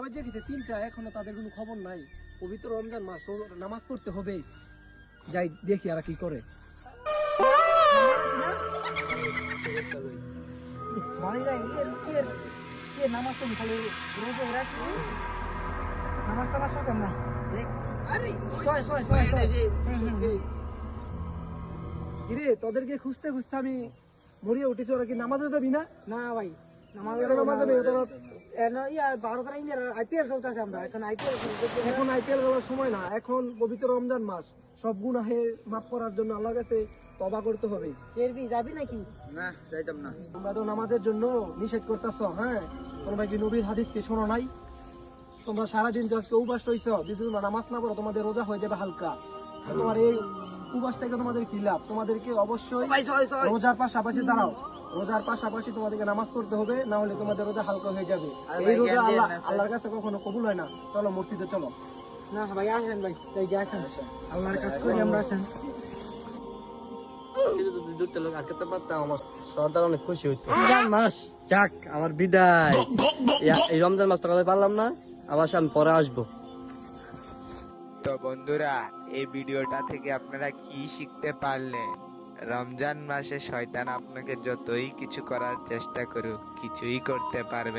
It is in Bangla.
আবার দেখিতে 3টা এখনো তাদের কোনো খবর নাই। পবিত্র রমজান মাস, নামাজ পড়তে হবে। যাই দেখি আর কি করে। কিরে তোদেরকে খুঁজতে খুঁজতে আমি মরিয়া উঠেছি, ওরা কি নামাজে যাবি না? না ভাই নামাজে এখন আইপিএল খেলার সময় না, এখন পবিত্র রমজান মাস, সব গুনাহে মাফ করার জন্য আল্লাহর কাছে তওবা করতে হবে। যাবি নাকি? না যাইতাম না। তোমরা তো নামাজের জন্য নিষেধ করতেছ। হ্যাঁ, তোমরা কি নবীর হাদিস কি শোনো নাই? তোমরা সারাদিন আজকে উপাস রইছ, যদি তোমরা নামাজ না পড়ো তোমাদের রোজা হয়ে যাবে হালকা। তোমার এই উপাস থেকে তোমাদের কি লাভ? তোমাদেরকে অবশ্যই রোজার পাশাপাশি দাঁড়াও, রোজার পাশাপাশি তোমাদেরকে নামাজ পড়তে হবে, না হলে তোমাদের রোজা হালকা হয়ে যাবে। এই রোজা আল্লাহর কাছে কখনো কবুল হয় না। চলো মসজিদে চলো। না ভাই আসেন ভাই, আসেন আল্লাহর কাজ করি আমরা। আসেন দুটো লোক আটকাতে পারতাম, আমার সর্দার অনেক খুশি হইতো। রমজান মাস যাক আমার বিদায়। এই রমজান মাস তো পারলাম না, আবার আমি পরে আসবো। তো বন্ধুরা, এই ভিডিওটা থেকে আপনারা কি শিখতে পারলেন? রমজান মাসে শয়তান আপনাকে যতই কিছু করার চেষ্টা করুক, কিছুই করতে পারবে না।